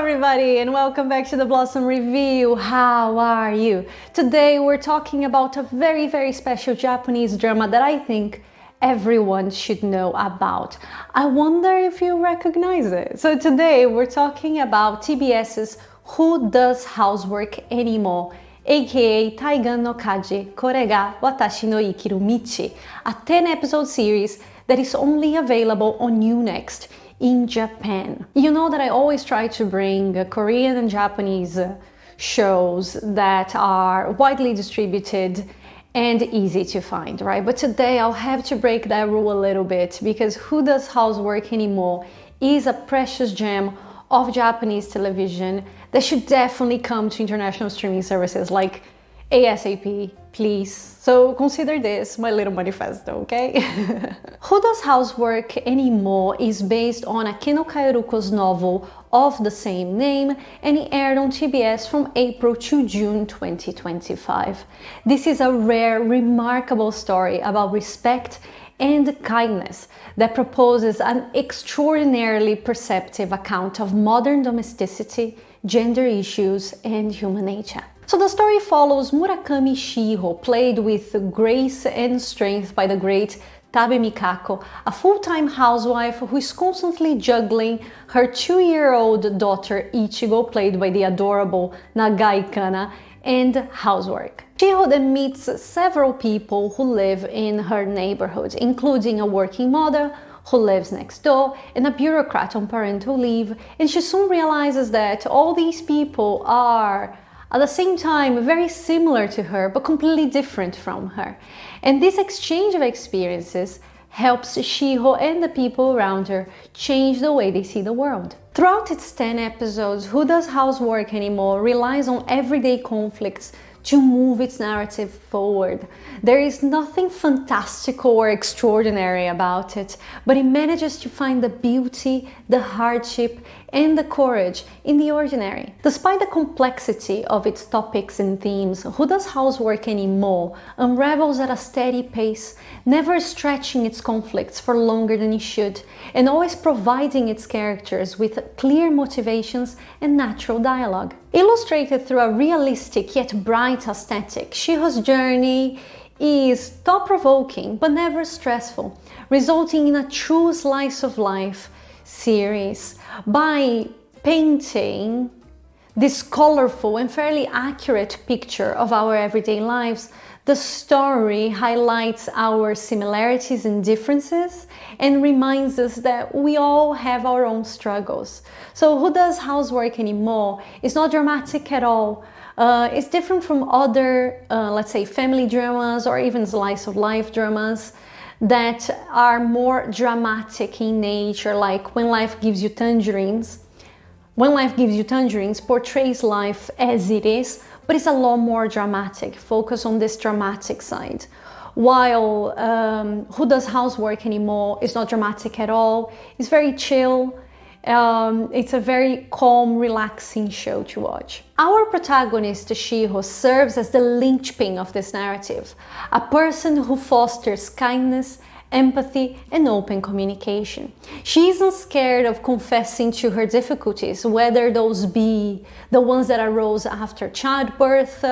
everybody, and welcome back to the Blossom Review. How are you? Today we're talking about a very special Japanese drama that I think everyone should know about. I wonder if you recognize it. So today we're talking about TBS's Who Does Housework Anymore, aka Taigan no Kaji, Kore ga Watashi no Ikiru Michi, a 10-episode series that is only available on Unext in Japan. You know that I always try to bring Korean and Japanese shows that are widely distributed and easy to find, right? But today I'll have to break that rule a little bit because Who Does Housework Anymore is a precious gem of Japanese television that should definitely come to international streaming services like ASAP, please. So consider this my little manifesto, okay? Who Does Housework Anymore is based on Akeno Kaoruko's novel of the same name, and it aired on TBS from April to June 2025. This is a rare, remarkable story about respect and kindness that proposes an extraordinarily perceptive account of modern domesticity, gender issues, and human nature. So the story follows Murakami Shiho, played with grace and strength by the great Tabe Mikako, a full-time housewife who is constantly juggling her 2-year-old daughter Ichigo, played by the adorable Nagai Kana, and housework. Shiho then meets several people who live in her neighborhood, including a working mother who lives next door and a bureaucrat on parental leave, and she soon realizes that all these people are at the same time very similar to her but completely different from her. And this exchange of experiences helps Shiho and the people around her change the way they see the world. Throughout its 10 episodes, Who Does Housework Anymore relies on everyday conflicts to move its narrative forward. There is nothing fantastical or extraordinary about it, but it manages to find the beauty, the hardship, and the courage in the ordinary. Despite the complexity of its topics and themes, Who Does Housework Anymore unravels at a steady pace, never stretching its conflicts for longer than it should, and always providing its characters with clear motivations and natural dialogue. Illustrated through a realistic yet bright aesthetic, Shiho's journey is thought-provoking but never stressful, resulting in a true slice of life series. By painting this colorful and fairly accurate picture of our everyday lives, the story highlights our similarities and differences and reminds us that we all have our own struggles. So Who Does Housework Anymore is not dramatic at all. It's different from other, let's say, family dramas or even slice of life dramas that are more dramatic in nature, like When Life Gives You Tangerines. When Life Gives You Tangerines portrays life as it is, but it's a lot more dramatic, focus on this dramatic side. While Who Does Housework Anymore is not dramatic at all, it's very chill. It's a very calm, relaxing show to watch. Our protagonist, Shiho, serves as the linchpin of this narrative, a person who fosters kindness, empathy, and open communication. She isn't scared of confessing to her difficulties, whether those be the ones that arose after childbirth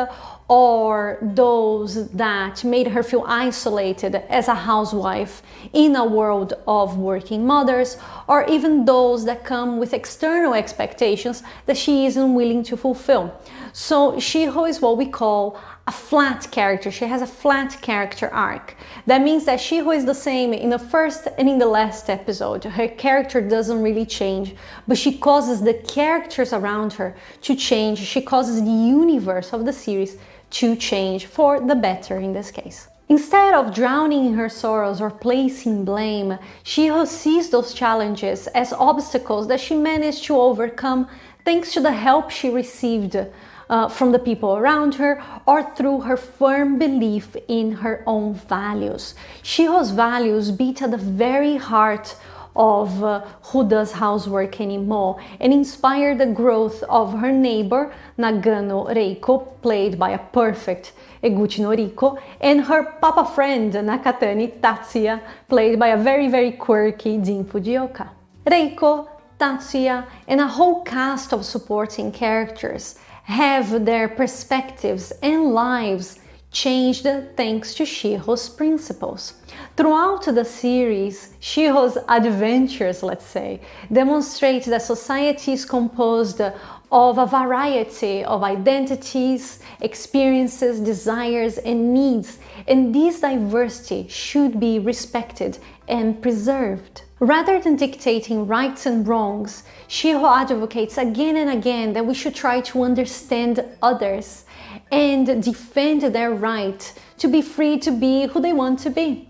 or those that made her feel isolated as a housewife in a world of working mothers, or even those that come with external expectations that she isn't willing to fulfill. So Shiho is what we call a flat character. She has a flat character arc. That means that Shiho is the same in the first and in the last episode. Her character doesn't really change, but she causes the characters around her to change. She causes the universe of the series to change for the better in this case. Instead of drowning in her sorrows or placing blame, Shiho sees those challenges as obstacles that she managed to overcome thanks to the help she received from the people around her or through her firm belief in her own values. Shiho's values beat at the very heart of Who Does Housework Anymore and inspire the growth of her neighbor Nagano Reiko, played by a perfect Eguchi Noriko, and her papa friend Nakatani Tatsuya, played by a very quirky Jin Fujioka. Reiko Tatsuya, and a whole cast of supporting characters have their perspectives and lives changed thanks to Shiho's principles. Throughout the series, Shiho's adventures, let's say, demonstrate that society is composed of a variety of identities, experiences, desires, and needs, and this diversity should be respected and preserved. Rather than dictating rights and wrongs, Shiho advocates again and again that we should try to understand others and defend their right to be free to be who they want to be.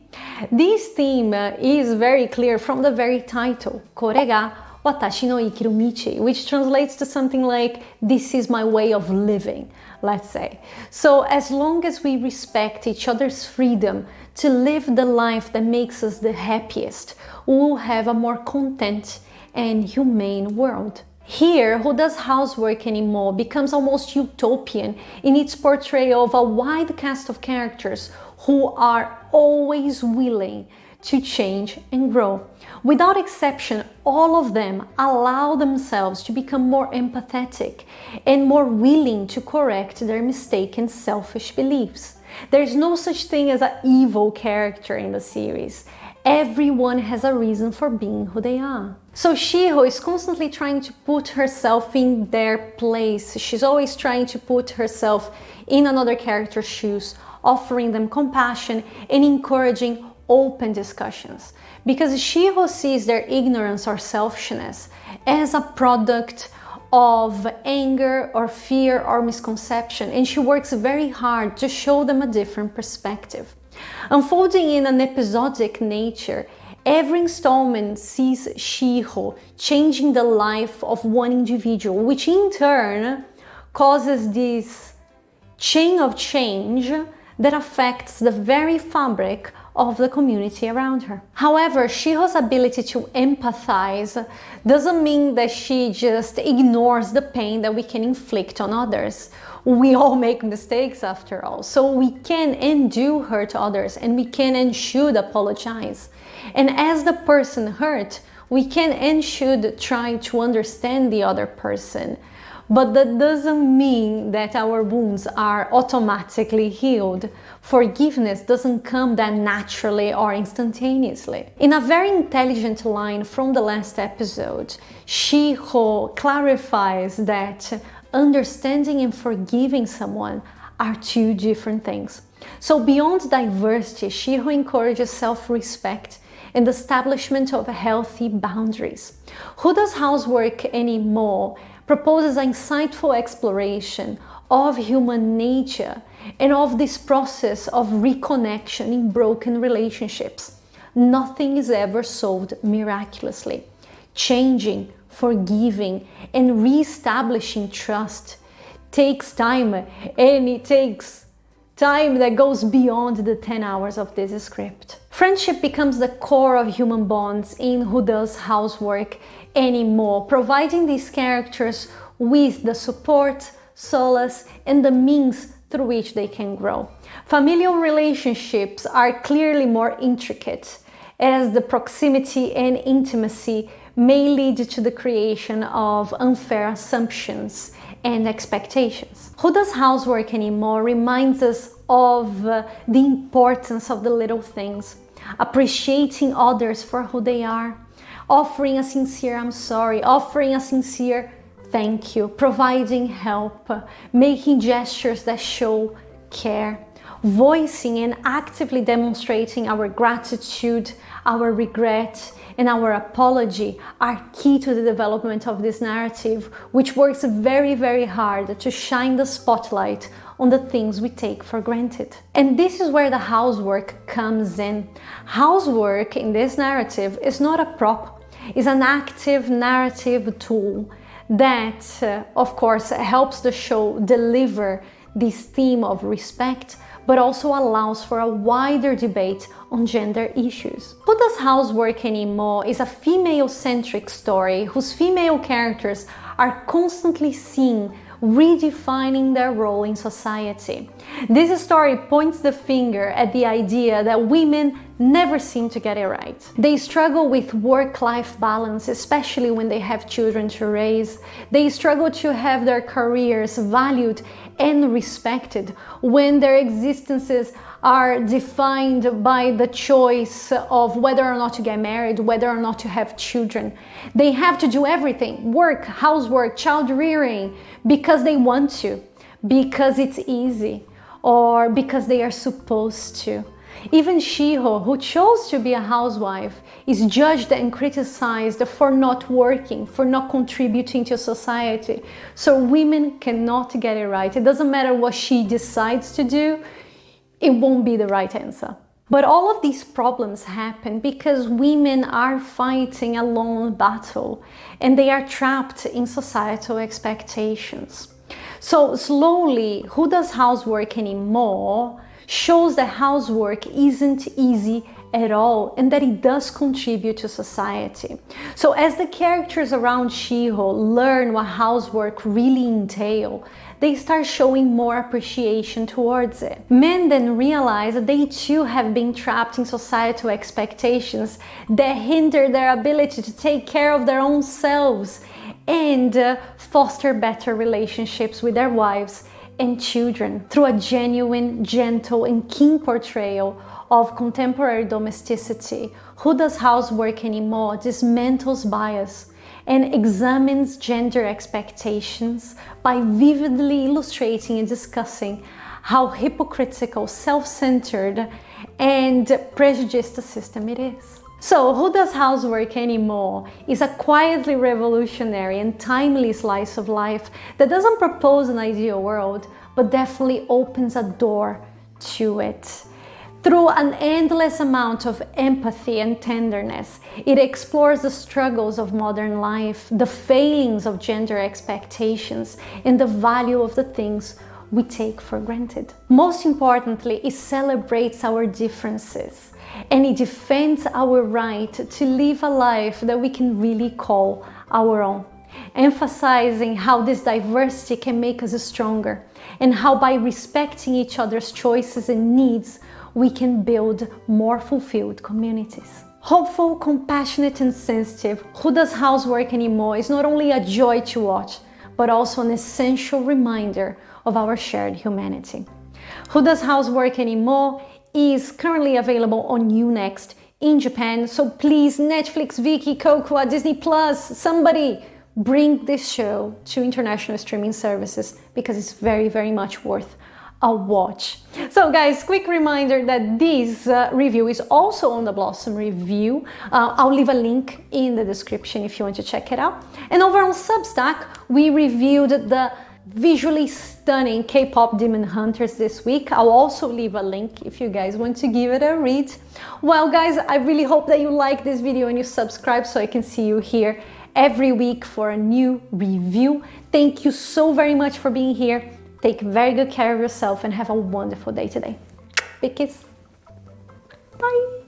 This theme is very clear from the very title, Kore ga Watashi no ikiru michi, which translates to something like, this is my way of living, let's say. So as long as we respect each other's freedom to live the life that makes us the happiest, we will have a more content and humane world. Here, Who Does Housework Anymore becomes almost utopian in its portrayal of a wide cast of characters who are always willing to change and grow. Without exception, all of them allow themselves to become more empathetic and more willing to correct their mistaken selfish beliefs. There's no such thing as an evil character in the series. Everyone has a reason for being who they are. So Shiho is constantly trying to put herself in their place. She's always trying to put herself in another character's shoes, offering them compassion and encouraging open discussions. Because Shiho sees their ignorance or selfishness as a product of anger or fear or misconception, and she works very hard to show them a different perspective. Unfolding in an episodic nature, every installment sees Shiho changing the life of one individual, which in turn causes this chain of change that affects the very fabric of the community around her. However, Shiho's ability to empathize doesn't mean that she just ignores the pain that we can inflict on others. We all make mistakes after all, so we can and do hurt others, and we can and should apologize. And as the person hurt, we can and should try to understand the other person. But that doesn't mean that our wounds are automatically healed. Forgiveness doesn't come that naturally or instantaneously. In a very intelligent line from the last episode, Shiho clarifies that understanding and forgiving someone are two different things. So beyond diversity, Shiho encourages self-respect and the establishment of healthy boundaries. Who Does Housework Anymore proposes an insightful exploration of human nature and of this process of reconnection in broken relationships. Nothing is ever solved miraculously. Changing, forgiving, and re-establishing trust takes time, and it takes time that goes beyond the 10 hours of this script. Friendship becomes the core of human bonds in Who Does Housework Anymore, providing these characters with the support, solace, and the means through which they can grow. Familial relationships are clearly more intricate, as the proximity and intimacy may lead to the creation of unfair assumptions and expectations. Who Does Housework Anymore reminds us of the importance of the little things, appreciating others for who they are, offering a sincere I'm sorry, offering a sincere thank you, providing help, making gestures that show care, voicing and actively demonstrating our gratitude, our regret, and our apology are key to the development of this narrative, which works very, very hard to shine the spotlight on the things we take for granted. And this is where the housework comes in. Housework in this narrative is not a prop, it's an active narrative tool that, of course, helps the show deliver this theme of respect, but also allows for a wider debate on gender issues. Who Does Housework Anymore is a female-centric story whose female characters are constantly seen redefining their role in society. This story points the finger at the idea that women never seem to get it right. They struggle with work-life balance, especially when they have children to raise. They struggle to have their careers valued and respected when their existences are defined by the choice of whether or not to get married, whether or not to have children. They have to do everything, work, housework, child rearing, because they want to, because it's easy, or because they are supposed to. Even Shiho, who chose to be a housewife, is judged and criticized for not working, for not contributing to society. So women cannot get it right. It doesn't matter what she decides to do, it won't be the right answer. But all of these problems happen because women are fighting a lone battle and they are trapped in societal expectations. So slowly, Who Does Housework Anymore shows that housework isn't easy at all and that it does contribute to society. So as the characters around Shiho learn what housework really entails, they start showing more appreciation towards it. Men then realize that they too have been trapped in societal expectations that hinder their ability to take care of their own selves and foster better relationships with their wives and children through a genuine, gentle, and keen portrayal of contemporary domesticity. Who Does Housework Anymore dismantles bias and examines gender expectations by vividly illustrating and discussing how hypocritical, self-centered, and prejudiced a system it is. So, Who Does Housework Anymore is a quietly revolutionary and timely slice of life that doesn't propose an ideal world, but definitely opens a door to it. Through an endless amount of empathy and tenderness, it explores the struggles of modern life, the failings of gender expectations, and the value of the things we take for granted. Most importantly, it celebrates our differences and it defends our right to live a life that we can really call our own, emphasizing how this diversity can make us stronger and how by respecting each other's choices and needs, we can build more fulfilled communities. Hopeful, compassionate, and sensitive, Who Does Housework Anymore is not only a joy to watch, but also an essential reminder of our shared humanity. Who Does Housework Anymore is currently available on Unext in Japan, so please, Netflix, Viki, Cocoa, Disney Plus, somebody bring this show to international streaming services because it's very, very much worth a watch. So guys, quick reminder that this review is also on the Blossom Review. I'll leave a link in the description if you want to check it out. And over on Substack, we reviewed the visually stunning K-pop Demon Hunters this week. I'll also leave a link if you guys want to give it a read. Well guys, I really hope that you like this video and you subscribe so I can see you here every week for a new review. Thank you so very much for being here. Take very good care of yourself and have a wonderful day today. Big kiss. Bye.